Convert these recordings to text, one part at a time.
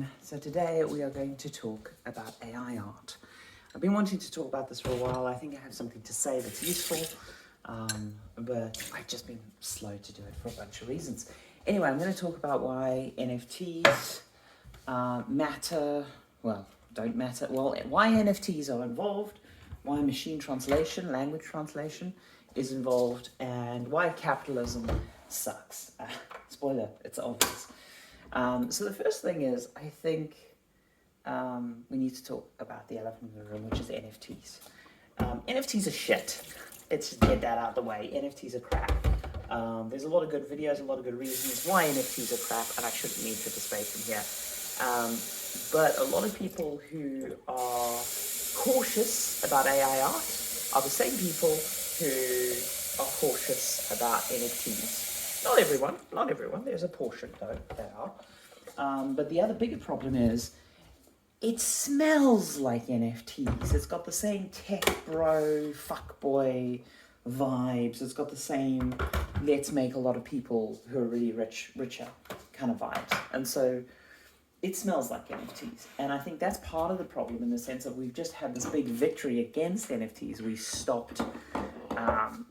again. So today we are going to talk about AI art. I've been wanting to talk about this for a while. I think I have something to say that's useful, but I've just been slow to do it for a bunch of reasons. Anyway, I'm going to talk about why NFTs matter, well, don't matter, well, why NFTs are involved, why machine translation, language translation is involved, and why capitalism sucks. Spoiler, it's obvious. So the first thing is, I think we need to talk about the elephant in the room, which is NFTs. NFTs are shit. Let's just get that out of the way. NFTs are crap. There's a lot of good videos, a lot of good reasons why NFTs are crap, and I shouldn't need to display them here. But a lot of people who are cautious about AI art are the same people who are cautious about NFTs. Not everyone, there's a portion though, that are. But the other bigger problem is, it smells like NFTs. It's got the same tech bro, fuckboy vibes. It's got the same, let's make a lot of people who are really richer kind of vibes. And so it smells like NFTs. And I think that's part of the problem, in the sense that we've just had this big victory against NFTs. We stopped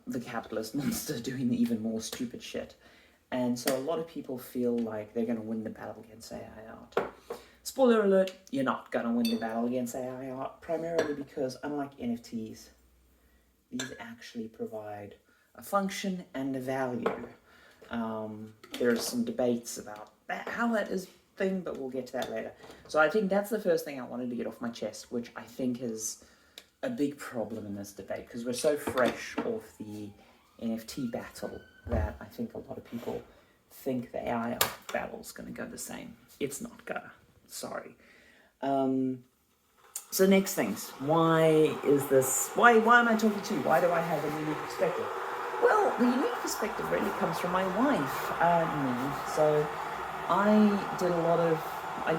the capitalist monster doing even more stupid shit. And so a lot of people feel like they're going to win the battle against AI art. Spoiler alert, you're not going to win the battle against AI art, primarily because, unlike NFTs, these actually provide a function and a value. There are some debates about how that is thing, but we'll get to that later. So I think that's the first thing I wanted to get off my chest, which I think is a big problem in this debate, because we're so fresh off the NFT battle that I think a lot of people think the AI art battle's going to go the same. It's not gonna. Sorry. So next things. Why is this? Why am I talking to you? Why do I have a unique perspective? Well, the unique perspective really comes from my wife, me. So I did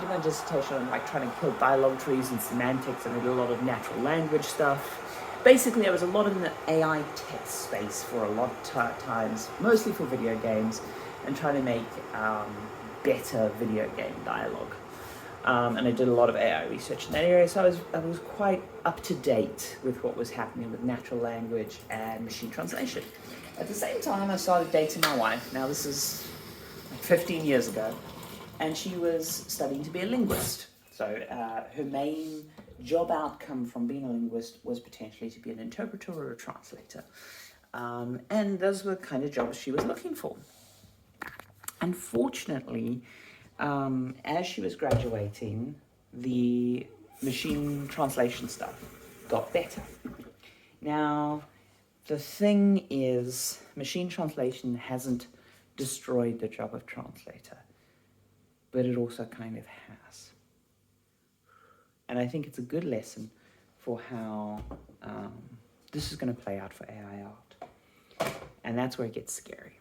my dissertation on trying to kill dialogue trees and semantics, and I did a lot of natural language stuff. Basically, I was a lot in the AI text space for a lot of times, mostly for video games, and trying to make better video game dialogue. And I did a lot of AI research in that area, so I was quite up to date with what was happening with natural language and machine translation. At the same time, I started dating my wife. Now, this is 15 years ago, and she was studying to be a linguist. So her main job outcome from being a linguist was potentially to be an interpreter or a translator. And those were the kind of jobs she was looking for. Unfortunately, as she was graduating, the machine translation stuff got better. Now, the thing is, machine translation hasn't destroyed the job of translator, but it also kind of has. And I think it's a good lesson for how this is going to play out for AI art. And that's where it gets scary.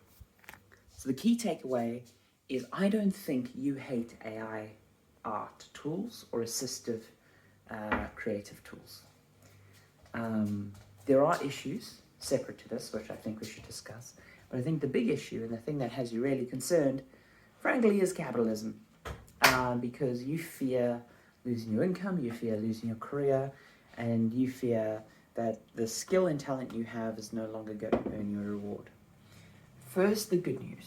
So the key takeaway is, I don't think you hate AI art tools or assistive creative tools. There are issues separate to this, which I think we should discuss. But I think the big issue, and the thing that has you really concerned, frankly, is capitalism. Because you fear losing your income, you fear losing your career, and you fear that the skill and talent you have is no longer going to earn you a reward. First, the good news.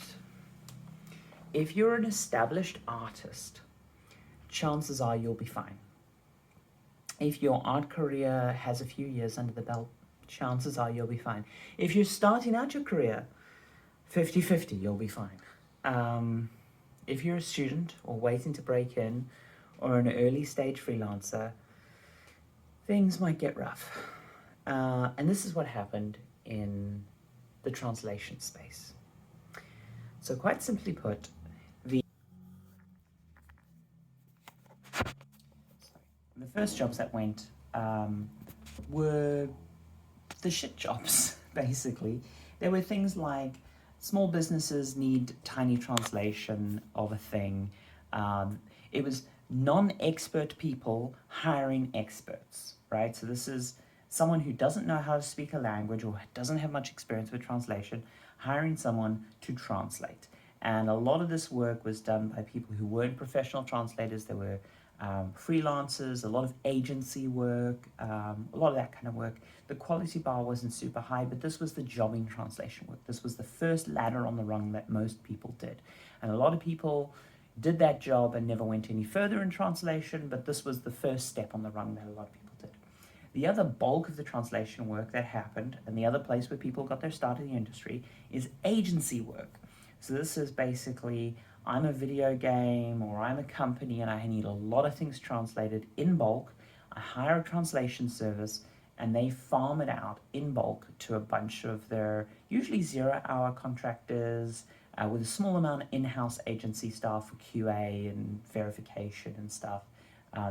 If you're an established artist, chances are you'll be fine. If your art career has a few years under the belt, chances are you'll be fine. If you're starting out your career, 50-50, you'll be fine. If you're a student or waiting to break in, or an early stage freelancer, things might get rough. And this is what happened in the translation space. So quite simply put, the first jobs that went were the shit jobs, basically. There were things like small businesses need tiny translation of a thing. It was non-expert people hiring experts, right? So this is someone who doesn't know how to speak a language or doesn't have much experience with translation, hiring someone to translate. And a lot of this work was done by people who weren't professional translators. There were freelancers, a lot of agency work, a lot of that kind of work. The quality bar wasn't super high, but this was the jobbing translation work. This was the first ladder on the rung that most people did. And a lot of people did that job and never went any further in translation, but this was the first step on the rung that a lot of people did. The other bulk of the translation work that happened, and the other place where people got their start in the industry, is agency work. So this is basically, I'm a video game or I'm a company and I need a lot of things translated in bulk. I hire a translation service and they farm it out in bulk to a bunch of their usually 0-hour contractors with a small amount of in-house agency staff for QA and verification and stuff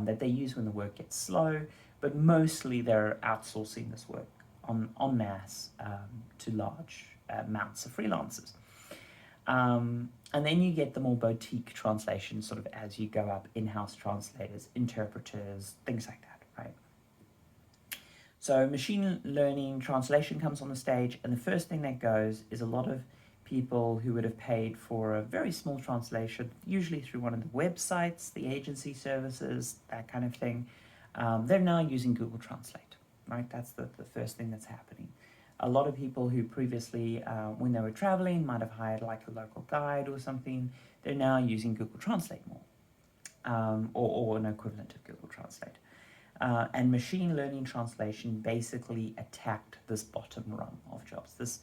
that they use when the work gets slow, but mostly they're outsourcing this work en masse to large amounts of freelancers. And then you get the more boutique translations sort of as you go up, in-house translators, interpreters, things like that, right? So machine learning translation comes on the stage, and the first thing that goes is a lot of people who would have paid for a very small translation, usually through one of the websites, the agency services, that kind of thing. They're now using Google Translate, right? That's the first thing that's happening. A lot of people who previously, when they were traveling, might have hired like a local guide or something, they're now using Google Translate more, or an equivalent of Google Translate. And machine learning translation basically attacked this bottom rung of jobs.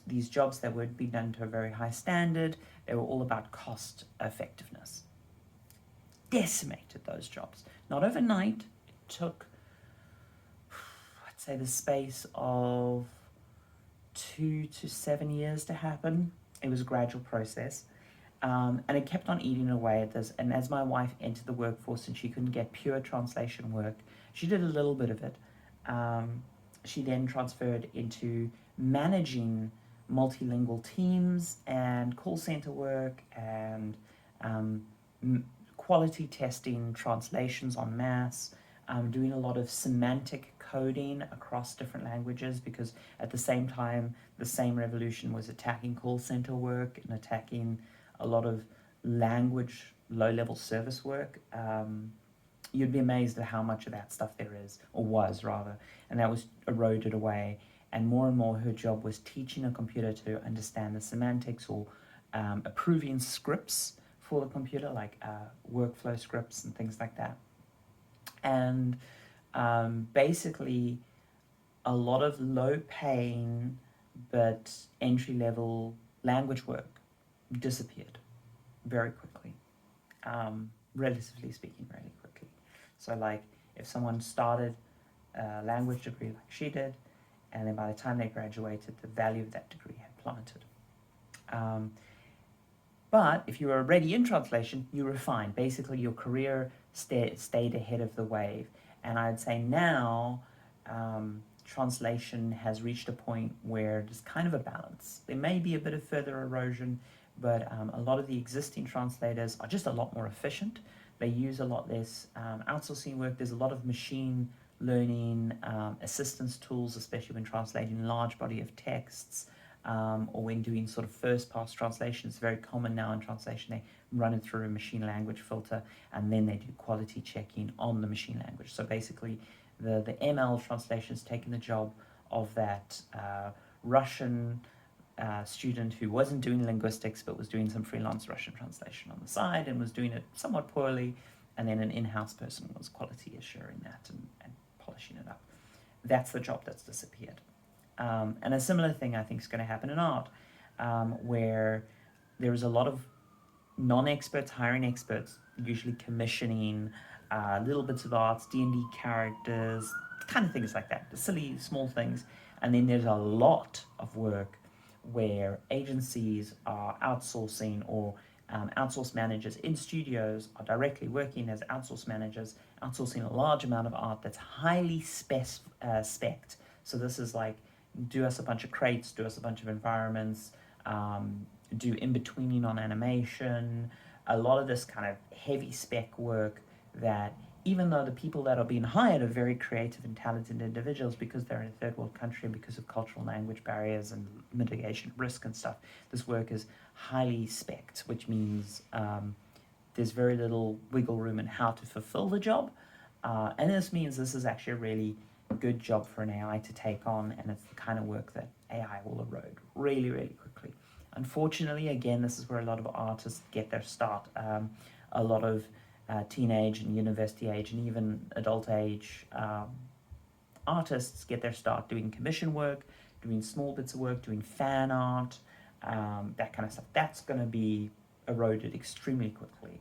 These jobs that would be done to a very high standard, they were all about cost effectiveness. Decimated those jobs. Not overnight, it took, I'd say, the space of 2 to 7 years to happen. It was a gradual process. And it kept on eating away at this. And as my wife entered the workforce and she couldn't get pure translation work, she did a little bit of it. She then transferred into managing multilingual teams and call center work and quality testing translations en masse, doing a lot of semantic coding across different languages, because at the same time, the same revolution was attacking call center work and attacking a lot of language low-level service work. You'd be amazed at how much of that stuff there is, or was rather, and that was eroded away. And more her job was teaching a computer to understand the semantics, or approving scripts for the computer, like workflow scripts and things like that. And basically a lot of low-paying but entry-level language work disappeared very quickly, relatively speaking, really quickly. So like if someone started a language degree like she did, and then by the time they graduated, the value of that degree had plummeted. But if you were already in translation, you were fine. Basically, your career stayed ahead of the wave. And I'd say now, translation has reached a point where there's kind of a balance. There may be a bit of further erosion, but a lot of the existing translators are just a lot more efficient. They use a lot less outsourcing work. There's a lot of machine learning assistance tools, especially when translating large body of texts, or when doing sort of first pass translation. It's very common now in translation. They run it through a machine language filter, and then they do quality checking on the machine language. So basically, the ML translation's taken the job of that Russian student who wasn't doing linguistics but was doing some freelance Russian translation on the side and was doing it somewhat poorly, and then an in-house person was quality assuring that and polishing it up. That's the job that's disappeared. And a similar thing I think is going to happen in art, where there is a lot of non-experts hiring experts, usually commissioning little bits of arts, D&D characters, kind of things like that, the silly, small things. And then there's a lot of work where agencies are outsourcing, or outsource managers in studios are directly working as outsource managers, outsourcing a large amount of art that's highly spec'd. So this is like, do us a bunch of crates, do us a bunch of environments, do in-betweening on animation, a lot of this kind of heavy spec work that even though the people that are being hired are very creative and talented individuals because they're in a third world country and because of cultural language barriers and mitigation risk and stuff, this work is highly spec'd, which means there's very little wiggle room in how to fulfill the job. And this means this is actually a really good job for an AI to take on, and it's the kind of work that AI will erode really, really quickly. Unfortunately, again, this is where a lot of artists get their start. A lot of teenage and university age and even adult age artists get their start doing commission work, doing small bits of work, doing fan art, that kind of stuff. That's going to be eroded extremely quickly.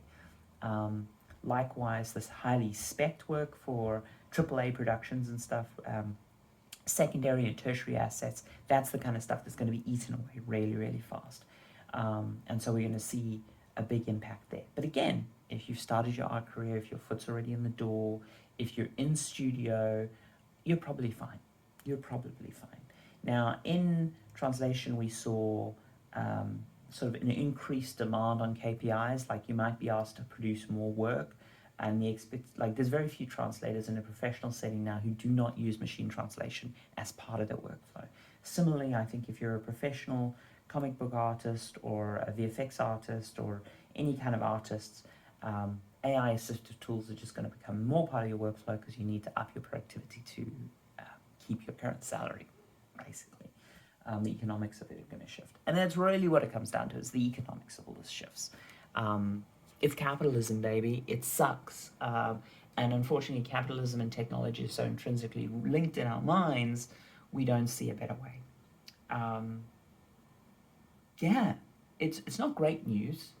Likewise, this highly spec'd work for AAA productions and stuff, secondary and tertiary assets, that's the kind of stuff that's going to be eaten away really, really fast. And so we're going to see a big impact there. But again, if you've started your art career, if your foot's already in the door, if you're in studio, you're probably fine. You're probably fine. Now, in translation, we saw sort of an increased demand on KPIs, like you might be asked to produce more work, and there's very few translators in a professional setting now who do not use machine translation as part of their workflow. Similarly, I think if you're a professional comic book artist or a VFX artist or any kind of artists, AI assistive tools are just going to become more part of your workflow because you need to up your productivity to keep your current salary, basically. The economics of it are going to shift. And that's really what it comes down to, is the economics of all this shifts. It's capitalism, baby. It sucks. And unfortunately, capitalism and technology are so intrinsically linked in our minds, we don't see a better way. Yeah, it's not great news.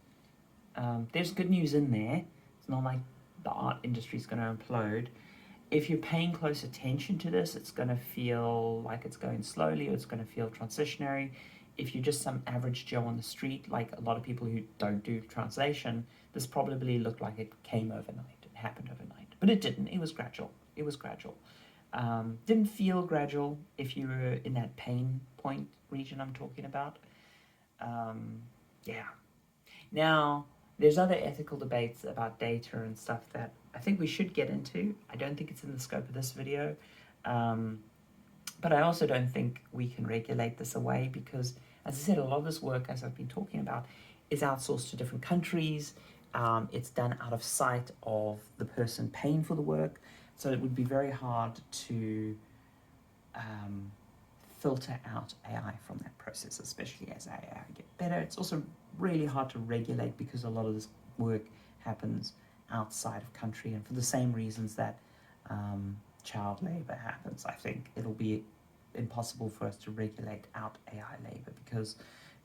There's good news in there. It's not like the art industry is going to implode. If you're paying close attention to this, it's going to feel like it's going slowly, or it's going to feel transitionary. If you're just some average Joe on the street, like a lot of people who don't do translation, this probably looked like it came overnight. It happened overnight. But it didn't. It was gradual. It was gradual. Didn't feel gradual if you were in that pain point region I'm talking about. Yeah. Now, there's other ethical debates about data and stuff that I think we should get into. I don't think it's in the scope of this video. But I also don't think we can regulate this away because, as I said, a lot of this work, as I've been talking about, is outsourced to different countries. It's done out of sight of the person paying for the work. So it would be very hard to filter out AI from that process, especially as AI get better. It's also really hard to regulate because a lot of this work happens outside of country, and for the same reasons that child labor happens, I think it'll be impossible for us to regulate out AI labor because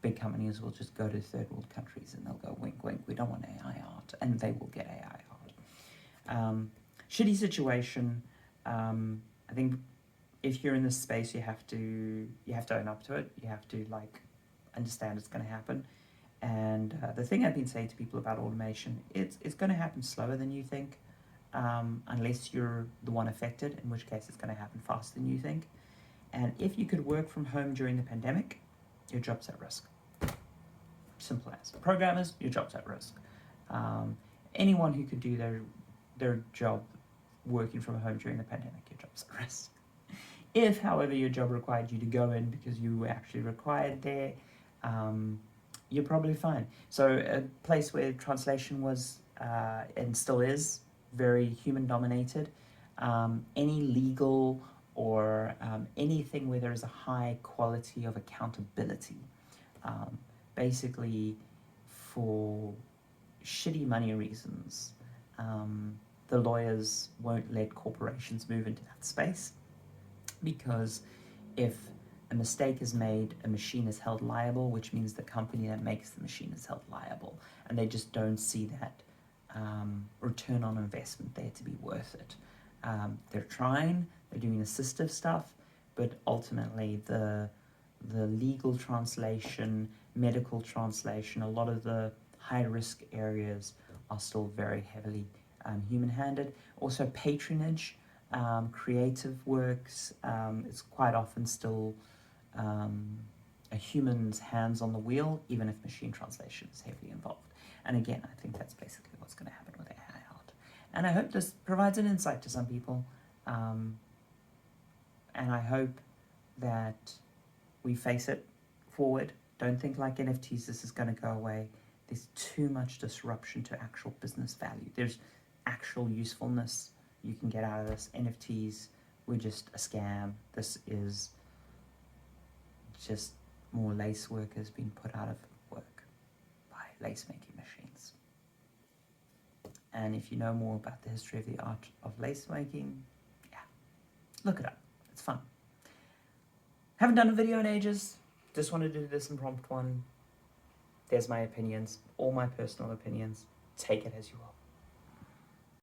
big companies will just go to third world countries and they'll go wink wink, we don't want AI art, and they will get AI art. Shitty situation. I think if you're in this space, you have to own up to it. You have to understand it's going to happen. And the thing I've been saying to people about automation, it's going to happen slower than you think, unless you're the one affected, in which case it's going to happen faster than you think. And if you could work from home during the pandemic, your job's at risk. Simple as. Programmers, your job's at risk. Anyone who could do their job working from home during the pandemic, your job's at risk. If, however, your job required you to go in because you were actually required there, you're probably fine. So a place where translation was, and still is, very human-dominated, any legal or anything where there's a high quality of accountability, basically for shitty money reasons, the lawyers won't let corporations move into that space, because if a mistake is made, a machine is held liable, which means the company that makes the machine is held liable, and they just don't see that return on investment there to be worth it. They're trying, they're doing assistive stuff, but ultimately the legal translation, medical translation, a lot of the high-risk areas are still very heavily human-handed. Also patronage, creative works, it's quite often still a human's hands on the wheel, even if machine translation is heavily involved. And again, I think that's basically what's going to happen with AI art. And I hope this provides an insight to some people. And I hope that we face it forward. Don't think like NFTs, this is going to go away. There's too much disruption to actual business value. There's actual usefulness you can get out of this. NFTs were just a scam. This is just more lace workers being put out of work by lace making machines. And if you know more about the history of the art of lace making, yeah, look it up. It's fun. Haven't done a video in ages. Just wanted to do this impromptu one. There's my opinions, all my personal opinions. Take it as you will.